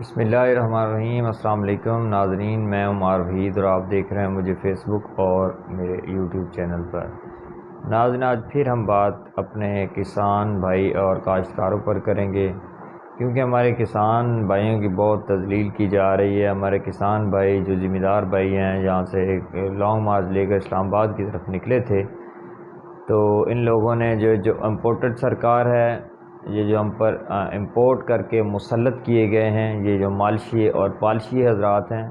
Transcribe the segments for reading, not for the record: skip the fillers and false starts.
بسم اللہ الرحمن الرحیم۔ السلام علیکم ناظرین، میں عمار وحید اور آپ دیکھ رہے ہیں مجھے فیس بک اور میرے یوٹیوب چینل پر۔ ناظرین، آج پھر ہم بات اپنے کسان بھائی اور کاشتکاروں پر کریں گے، کیونکہ ہمارے کسان بھائیوں کی بہت تذلیل کی جا رہی ہے۔ ہمارے کسان بھائی جو ذمہ دار بھائی ہیں، یہاں سے لانگ مارچ لے کر اسلام آباد کی طرف نکلے تھے، تو ان لوگوں نے جو امپورٹڈ سرکار ہے، یہ جو ہم پر امپورٹ کر کے مسلط کیے گئے ہیں، یہ جو مالشی اور پالشی حضرات ہیں،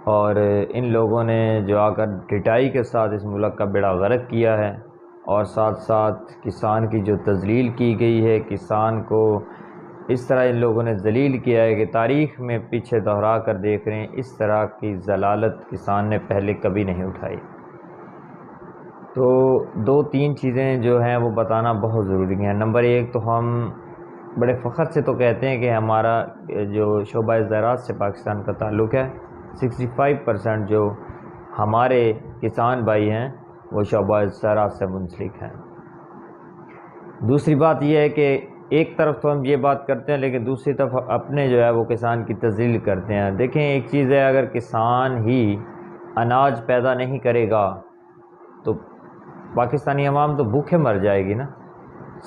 اور ان لوگوں نے جو آ کر ڈٹائی کے ساتھ اس ملک کا بیڑا غرق کیا ہے، اور ساتھ ساتھ کسان کی جو تذلیل کی گئی ہے، کسان کو اس طرح ان لوگوں نے ذلیل کیا ہے کہ تاریخ میں پیچھے دہرا کر دیکھ رہے ہیں، اس طرح کی ذلالت کسان نے پہلے کبھی نہیں اٹھائی۔ تو دو تین چیزیں جو ہیں وہ بتانا بہت ضروری ہیں۔ نمبر ایک، تو ہم بڑے فخر سے تو کہتے ہیں کہ ہمارا جو شعبہ زراعت سے پاکستان کا تعلق ہے، 65% جو ہمارے کسان بھائی ہیں وہ شعبہ زراعت سے منسلک ہیں۔ دوسری بات یہ ہے کہ ایک طرف تو ہم یہ بات کرتے ہیں، لیکن دوسری طرف اپنے جو ہے وہ کسان کی تذلیل کرتے ہیں۔ دیکھیں، ایک چیز ہے، اگر کسان ہی اناج پیدا نہیں کرے گا تو پاکستانی عوام تو بھوکے مر جائے گی نا۔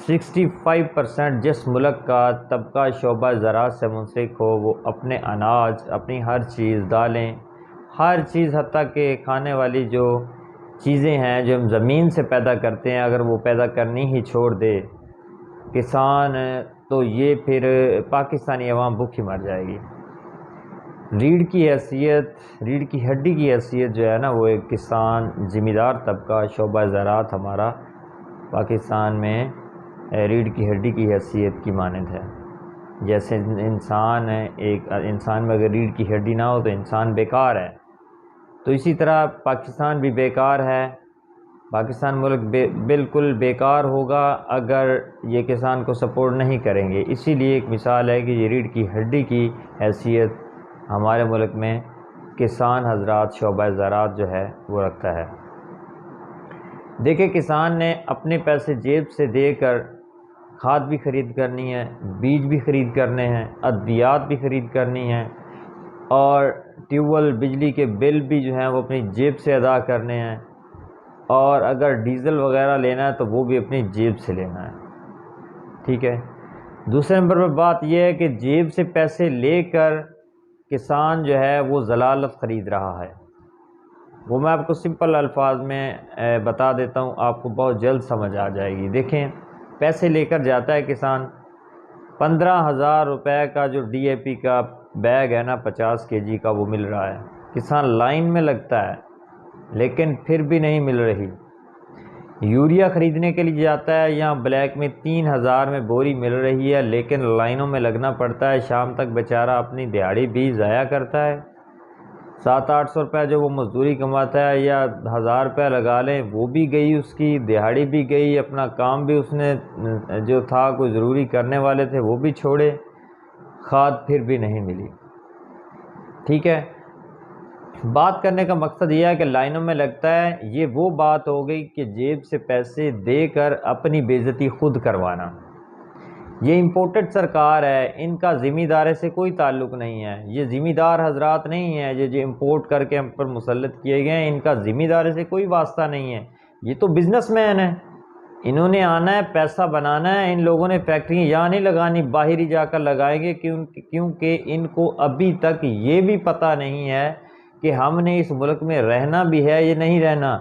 65% جس ملک کا طبقہ شعبہ زراعت سے منسلک ہو، وہ اپنے اناج، اپنی ہر چیز، دالیں، ہر چیز، حتیٰ کہ کھانے والی جو چیزیں ہیں جو ہم زمین سے پیدا کرتے ہیں، اگر وہ پیدا کرنی ہی چھوڑ دے کسان، تو یہ پھر پاکستانی عوام بھوکی مر جائے گی۔ ریڑھ کی حیثیت، ریڑھ کی ہڈی کی حیثیت جو ہے نا، وہ ایک کسان، ذمہ دار طبقہ شعبہ زراعت ہمارا پاکستان میں ریڑھ کی ہڈی کی حیثیت کی مانند ہے۔ جیسے انسان ہے، ایک انسان میں اگر ریڑھ کی ہڈی نہ ہو تو انسان بیکار ہے، تو اسی طرح پاکستان بھی بیکار ہے۔ پاکستان ملک بالکل بیکار ہوگا اگر یہ کسان کو سپورٹ نہیں کریں گے۔ اسی لیے ایک مثال ہے کہ یہ ریڑھ کی ہڈی کی حیثیت ہمارے ملک میں کسان حضرات، شعبہ زراعت جو ہے وہ رکھتا ہے۔ دیکھیں، کسان نے اپنے پیسے جیب سے دے کر کھاد بھی خرید کرنی ہے، بیج بھی خرید کرنے ہیں، ادویات بھی خرید کرنی ہیں، اور ٹیوب ویل بجلی کے بل بھی جو ہیں وہ اپنی جیب سے ادا کرنے ہیں، اور اگر ڈیزل وغیرہ لینا ہے تو وہ بھی اپنی جیب سے لینا ہے۔ ٹھیک ہے۔ دوسرے نمبر پر بات یہ ہے کہ جیب سے پیسے لے کر کسان جو ہے وہ ضلالت خرید رہا ہے۔ وہ میں آپ کو سمپل الفاظ میں بتا دیتا ہوں، آپ کو بہت جلد سمجھ آ جائے گی۔ دیکھیں، پیسے لے کر جاتا ہے کسان، 15,000 روپے کا جو ڈی اے پی کا بیگ ہے نا، 50 kg کا، وہ مل رہا ہے۔ کسان لائن میں لگتا ہے لیکن پھر بھی نہیں مل رہی۔ یوریا خریدنے کے لیے جاتا ہے، یہاں بلیک میں 3,000 میں بوری مل رہی ہے، لیکن لائنوں میں لگنا پڑتا ہے، شام تک بیچارہ اپنی دیہاڑی بھی ضائع کرتا ہے۔ 700-800 روپے جو وہ مزدوری کماتا ہے، یا 1,000 روپے لگا لیں، وہ بھی گئی، اس کی دیہاڑی بھی گئی، اپنا کام بھی اس نے جو تھا، کوئی ضروری کرنے والے تھے وہ بھی چھوڑے، کھاد پھر بھی نہیں ملی۔ ٹھیک ہے۔ بات کرنے کا مقصد یہ ہے کہ لائنوں میں لگتا ہے، یہ وہ بات ہو گئی کہ جیب سے پیسے دے کر اپنی بے عزتی خود کروانا۔ یہ امپورٹڈ سرکار ہے، ان کا ذمہ دارے سے کوئی تعلق نہیں ہے، یہ ذمہ دار حضرات نہیں ہیں، یہ جو امپورٹ کر کے ہم پر مسلط کیے گئے ہیں، ان کا ذمہ دارے سے کوئی واسطہ نہیں ہے۔ یہ تو بزنس مین ہیں، انہوں نے آنا ہے، پیسہ بنانا ہے۔ ان لوگوں نے فیکٹریاں یہاں نہیں لگانی، باہر ہی جا کر لگائیں گے، کیونکہ ان کو ابھی تک یہ بھی پتہ نہیں ہے کہ ہم نے اس ملک میں رہنا بھی ہے یا نہیں رہنا۔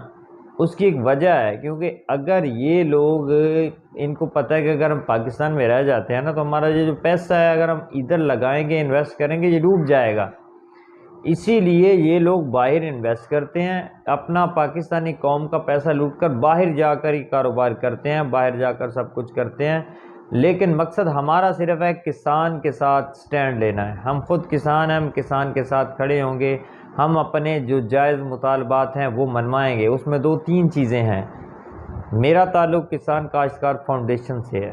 اس کی ایک وجہ ہے، کیونکہ اگر یہ لوگ، ان کو پتہ ہے کہ اگر ہم پاکستان میں رہ جاتے ہیں نا، تو ہمارا یہ جو پیسہ ہے اگر ہم ادھر لگائیں گے، انویسٹ کریں گے، یہ ڈوب جائے گا۔ اسی لیے یہ لوگ باہر انویسٹ کرتے ہیں، اپنا پاکستانی قوم کا پیسہ لوٹ کر باہر جا کر ہی کاروبار کرتے ہیں، باہر جا کر سب کچھ کرتے ہیں۔ لیکن مقصد ہمارا صرف ہے کسان کے ساتھ سٹینڈ لینا ہے۔ ہم خود کسان ہیں، ہم کسان کے ساتھ کھڑے ہوں گے، ہم اپنے جو جائز مطالبات ہیں وہ منوائیں گے۔ اس میں دو تین چیزیں ہیں۔ میرا تعلق کسان کاشتکار فاؤنڈیشن سے ہے،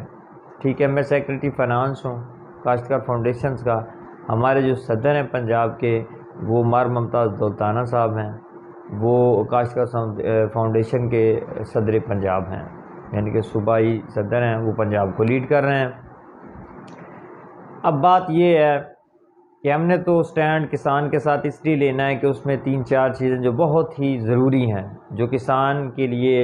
ٹھیک ہے، میں سیکرٹری فائنانس ہوں کاشتکار فاؤنڈیشنز کا۔ ہمارے جو صدر ہیں پنجاب کے، وہ مار ممتاز دولتانہ صاحب ہیں، وہ کاشتکار فاؤنڈیشن کے صدر پنجاب ہیں، یعنی کہ صوبائی صدر ہیں، وہ پنجاب کو لیڈ کر رہے ہیں۔ اب بات یہ ہے کہ ہم نے تو سٹینڈ کسان کے ساتھ اس لیے لینا ہے کہ اس میں 3-4 چیزیں جو بہت ہی ضروری ہیں، جو کسان کے لیے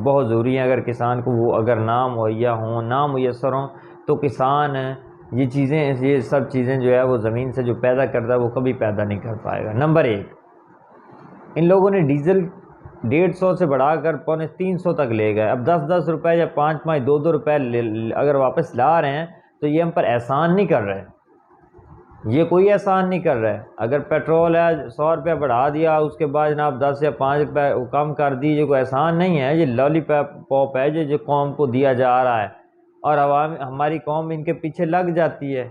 بہت ضروری ہیں، اگر کسان کو وہ اگر نہ مہیا ہوں، نہ میسر ہوں، تو کسان یہ سب چیزیں جو ہے وہ زمین سے جو پیدا کرتا ہے وہ کبھی پیدا نہیں کر پائے گا۔ نمبر 1، ان لوگوں نے ڈیزل 150 سے بڑھا کر 350 تک لے گئے۔ اب 10 روپے یا 5 2 روپے اگر واپس لا رہے ہیں تو یہ ہم پر احسان نہیں کر رہے، یہ کوئی احسان نہیں کر رہا ہے۔ اگر پیٹرول ہے 100 روپے بڑھا دیا، اس کے بعد جناب 10 یا 5 روپے کم کر دی، یہ کوئی احسان نہیں ہے، یہ لالی پاپ ہے جو قوم کو دیا جا رہا ہے، اور عوام ہماری قوم ان کے پیچھے لگ جاتی ہے۔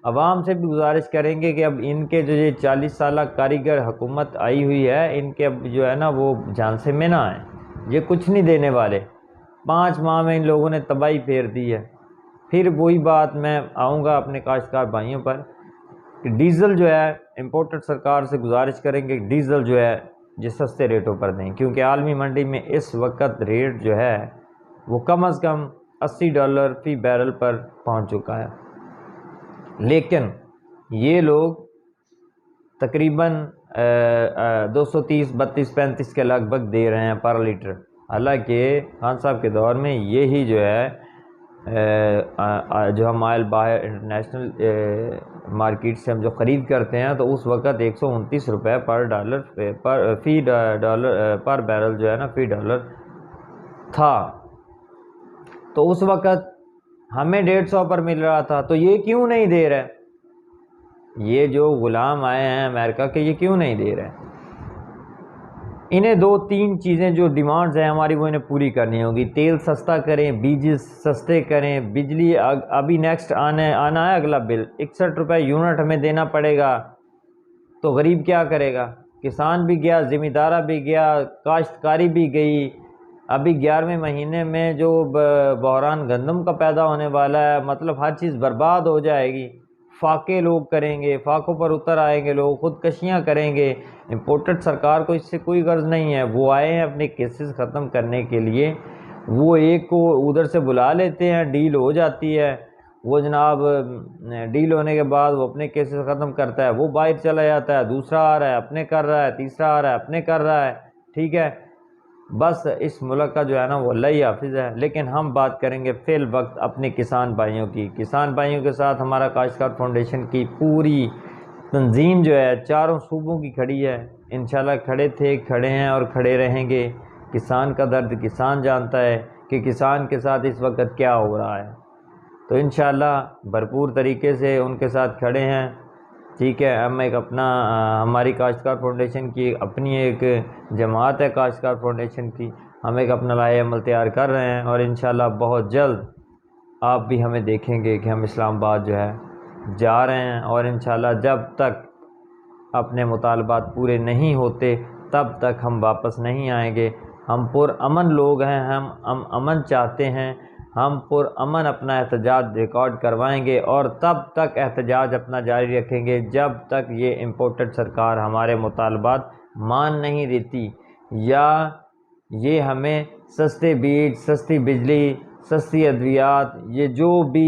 عوام سے بھی گزارش کریں گے کہ اب ان کے جو یہ 40 سالہ کاریگر حکومت آئی ہوئی ہے، ان کے اب جو ہے نا وہ جان سے میں نہ آئیں، یہ کچھ نہیں دینے والے۔ 5 ماہ میں ان لوگوں نے تباہی پھیر دی ہے۔ پھر وہی بات میں آؤں گا اپنے کاشتکار بھائیوں پر کہ ڈیزل جو ہے امپورٹڈ سرکار سے گزارش کریں گے ڈیزل جو ہے یہ سستے ریٹوں پر دیں، کیونکہ عالمی منڈی میں اس وقت ریٹ جو ہے وہ کم از کم $80 فی بیرل پر پہنچ چکا ہے، لیکن یہ لوگ تقریباً 230 32 35 کے لگ بھگ دے رہے ہیں پر لیٹر، حالانکہ خان صاحب کے دور میں یہی جو ہے جو ہم آئل باہر انٹرنیشنل مارکیٹ سے ہم جو خرید کرتے ہیں تو اس وقت 129 روپے پر بیرل جو ہے نا فی ڈالر تھا، تو اس وقت ہمیں 150 پر مل رہا تھا، تو یہ کیوں نہیں دے رہے؟ یہ جو غلام آئے ہیں امریکہ کے، یہ کیوں نہیں دے رہے؟ انہیں 2-3 چیزیں جو ڈیمانڈز ہیں ہماری وہ انہیں پوری کرنی ہوگی۔ تیل سستا کریں، بیج سستے کریں، بجلی ابھی نیکسٹ آنا ہے اگلا بل 61 روپے یونٹ ہمیں دینا پڑے گا، تو غریب کیا کرے گا؟ کسان بھی گیا، ذمہ دارہ بھی گیا، کاشتکاری بھی گئی۔ ابھی 11ویں مہینے میں جو بحران گندم کا پیدا ہونے والا ہے، مطلب ہر چیز برباد ہو جائے گی۔ فاقے لوگ کریں گے، فاقوں پر اتر آئیں گے لوگ، خودکشیاں کریں گے۔ امپورٹڈ سرکار کو اس سے کوئی غرض نہیں ہے، وہ آئے ہیں اپنے کیسز ختم کرنے کے لیے، وہ ایک کو ادھر سے بلا لیتے ہیں، ڈیل ہو جاتی ہے، وہ جناب ڈیل ہونے کے بعد وہ اپنے کیسز ختم کرتا ہے، وہ باہر چلا جاتا ہے، دوسرا آ رہا ہے اپنے کر رہا ہے، تیسرا آ رہا ہے اپنے کر رہا ہے، ٹھیک ہے۔ بس اس ملک کا جو ہے نا وہ اللہ ہی حافظ ہے، لیکن ہم بات کریں گے فی الوقت اپنے کسان بھائیوں کی۔ کسان بھائیوں کے ساتھ ہمارا کاشتکار فاؤنڈیشن کی پوری تنظیم جو ہے 4 صوبوں کی کھڑی ہے، انشاءاللہ کھڑے تھے، کھڑے ہیں اور کھڑے رہیں گے۔ کسان کا درد کسان جانتا ہے کہ کسان کے ساتھ اس وقت کیا ہو رہا ہے، تو انشاءاللہ بھرپور طریقے سے ان کے ساتھ کھڑے ہیں، ٹھیک ہے۔ ہم ایک اپنا ہماری کاشتکار فاؤنڈیشن کی اپنی ایک جماعت ہے کاشتکار فاؤنڈیشن کی، ہم ایک اپنا لائحہ عمل تیار کر رہے ہیں، اور انشاءاللہ بہت جلد آپ بھی ہمیں دیکھیں گے کہ ہم اسلام آباد جو ہے جا رہے ہیں، اور انشاءاللہ جب تک اپنے مطالبات پورے نہیں ہوتے تب تک ہم واپس نہیں آئیں گے۔ ہم پرامن لوگ ہیں، ہم امن چاہتے ہیں، ہم پرامن اپنا احتجاج ریکارڈ کروائیں گے، اور تب تک احتجاج اپنا جاری رکھیں گے جب تک یہ امپورٹڈ سرکار ہمارے مطالبات مان نہیں دیتی، یا یہ ہمیں سستے بیج، سستی بجلی، سستی ادویات، یہ جو بھی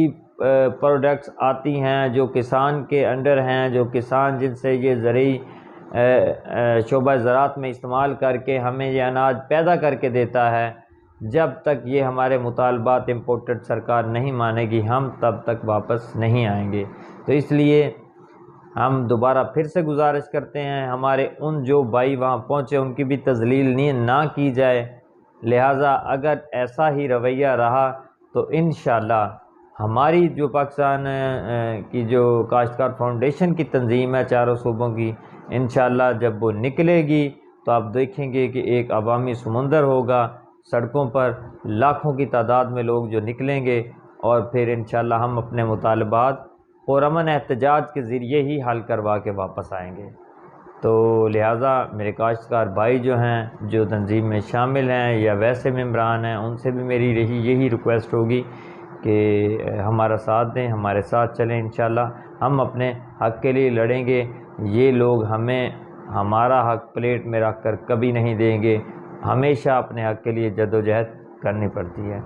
پروڈکٹس آتی ہیں جو کسان کے انڈر ہیں، جو کسان جن سے یہ زرعی شعبہ زراعت میں استعمال کر کے ہمیں یہ اناج پیدا کر کے دیتا ہے، جب تک یہ ہمارے مطالبات امپورٹڈ سرکار نہیں مانے گی ہم تب تک واپس نہیں آئیں گے۔ تو اس لیے ہم دوبارہ پھر سے گزارش کرتے ہیں ہمارے ان جو بھائی وہاں پہنچے ان کی بھی تذلیل نہ کی جائے، لہٰذا اگر ایسا ہی رویہ رہا تو انشاءاللہ ہماری جو پاکستان کی جو کاشتکار فاؤنڈیشن کی تنظیم ہے 4 صوبوں کی، انشاءاللہ جب وہ نکلے گی تو آپ دیکھیں گے کہ ایک عوامی سمندر ہوگا، سڑکوں پر لاکھوں کی تعداد میں لوگ جو نکلیں گے، اور پھر انشاءاللہ ہم اپنے مطالبات پرامن احتجاج کے ذریعے ہی حل کروا کے واپس آئیں گے۔ تو لہٰذا میرے کاشتکار بھائی جو ہیں جو تنظیم میں شامل ہیں یا ویسے ممبران ہیں، ان سے بھی میری یہی ریکویسٹ ہوگی کہ ہمارا ساتھ دیں، ہمارے ساتھ چلیں، انشاءاللہ ہم اپنے حق کے لیے لڑیں گے، یہ لوگ ہمیں ہمارا حق پلیٹ میں رکھ کر کبھی نہیں دیں گے، ہمیشہ اپنے حق کے لیے جدوجہد کرنی پڑتی ہے۔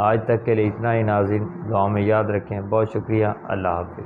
آج تک کے لیے اتنا ہی ناظرین، دعاؤں میں یاد رکھیں، بہت شکریہ، اللہ حافظ۔